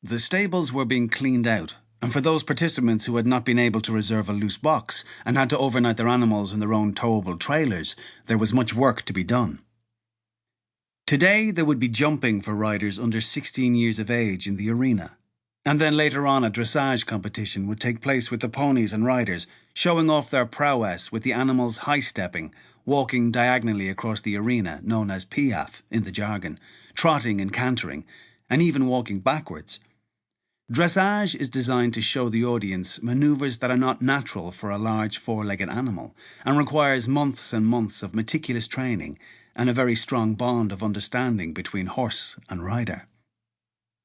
The stables were being cleaned out, and for those participants who had not been able to reserve a loose box and had to overnight their animals in their own towable trailers, there was much work to be done. Today there would be jumping for riders under 16 years of age in the arena, and then later on a dressage competition would take place with the ponies and riders, showing off their prowess with the animals high-stepping, walking diagonally across the arena, known as piaffe in the jargon, trotting and cantering, and even walking backwards. Dressage is designed to show the audience manoeuvres that are not natural for a large four-legged animal and requires months and months of meticulous training and a very strong bond of understanding between horse and rider.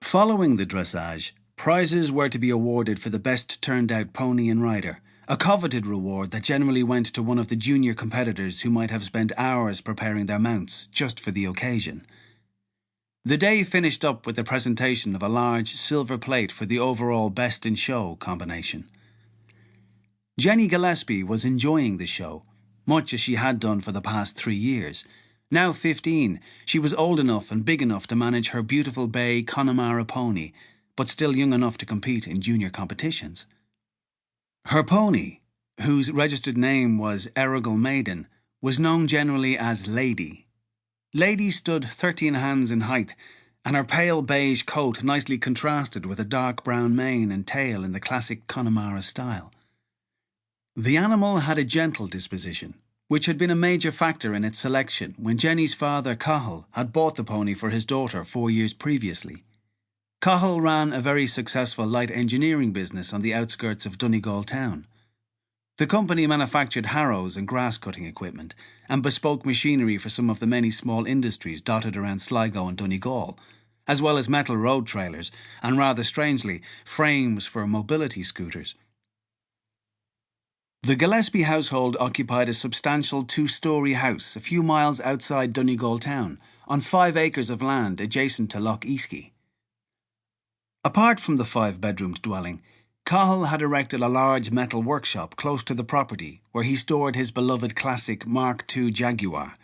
Following the dressage, prizes were to be awarded for the best turned-out pony and rider, a coveted reward that generally went to one of the junior competitors who might have spent hours preparing their mounts just for the occasion. The day finished up with the presentation of a large silver plate for the overall Best in Show combination. Jenny Gillespie was enjoying the show, much as she had done for the past 3 years. Now 15, she was old enough and big enough to manage her beautiful bay Connemara pony, but still young enough to compete in junior competitions. Her pony, whose registered name was Errigal Maiden, was known generally as Lady. Lady stood 13 hands in height, and her pale beige coat nicely contrasted with a dark brown mane and tail in the classic Connemara style. The animal had a gentle disposition, which had been a major factor in its selection when Jenny's father, Cahill, had bought the pony for his daughter 4 years previously. Cahill ran a very successful light engineering business on the outskirts of Donegal town. The company manufactured harrows and grass-cutting equipment and bespoke machinery for some of the many small industries dotted around Sligo and Donegal, as well as metal road trailers and, rather strangely, frames for mobility scooters. The Gillespie household occupied a substantial 2-storey house a few miles outside Donegal town, on 5 acres of land adjacent to Loch Easky. Apart from the 5-bedroomed dwelling, Cahill had erected a large metal workshop close to the property where he stored his beloved classic Mark II Jaguar,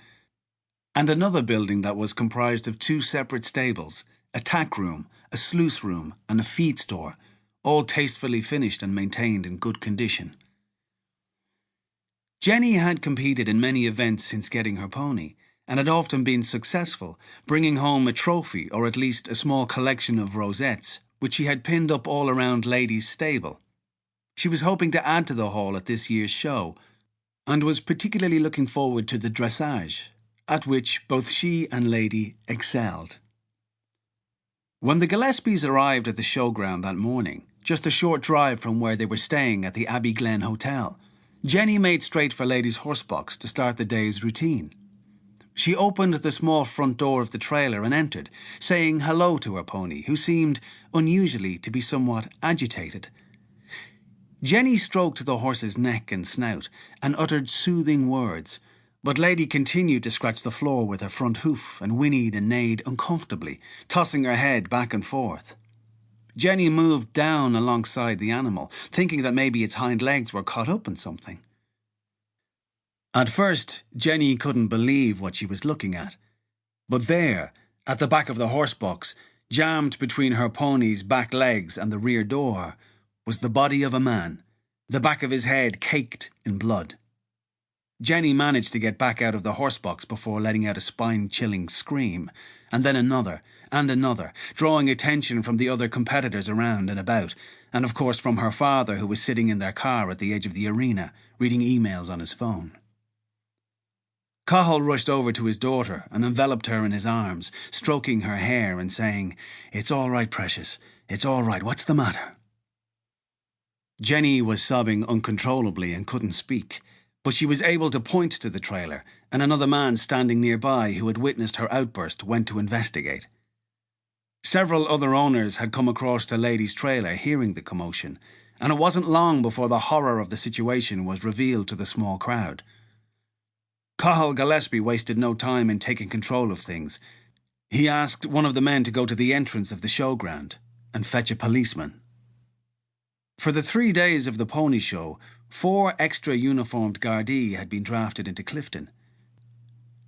and another building that was comprised of 2 separate stables, a tack room, a sluice room, and a feed store, all tastefully finished and maintained in good condition. Jenny had competed in many events since getting her pony, and had often been successful, bringing home a trophy or at least a small collection of rosettes, which she had pinned up all around Lady's stable. She was hoping to add to the haul at this year's show, and was particularly looking forward to the dressage, at which both she and Lady excelled. When the Gillespies arrived at the showground that morning, just a short drive from where they were staying at the Abbey Glen Hotel, Jenny made straight for Lady's horsebox to start the day's routine. She opened the small front door of the trailer and entered, saying hello to her pony, who seemed unusually to be somewhat agitated. Jenny stroked the horse's neck and snout and uttered soothing words, but Lady continued to scratch the floor with her front hoof and whinnied and neighed uncomfortably, tossing her head back and forth. Jenny moved down alongside the animal, thinking that maybe its hind legs were caught up in something. At first, Jenny couldn't believe what she was looking at. But there, at the back of the horsebox, jammed between her pony's back legs and the rear door, was the body of a man, the back of his head caked in blood. Jenny managed to get back out of the horsebox before letting out a spine-chilling scream, and then another, and another, drawing attention from the other competitors around and about, and of course from her father, who was sitting in their car at the edge of the arena, reading emails on his phone. Cahill rushed over to his daughter and enveloped her in his arms, stroking her hair and saying, "It's all right, precious. It's all right. What's the matter?" Jenny was sobbing uncontrollably and couldn't speak, but she was able to point to the trailer, and another man standing nearby who had witnessed her outburst went to investigate. Several other owners had come across to Lady's trailer hearing the commotion, and it wasn't long before the horror of the situation was revealed to the small crowd. Cahill Gillespie wasted no time in taking control of things. He asked one of the men to go to the entrance of the showground and fetch a policeman. For the 3 days of the pony show, 4 extra uniformed Gardaí had been drafted into Clifton.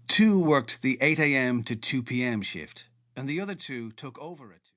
2 worked the 8 a.m. to 2 p.m. shift, and the other 2 took over it.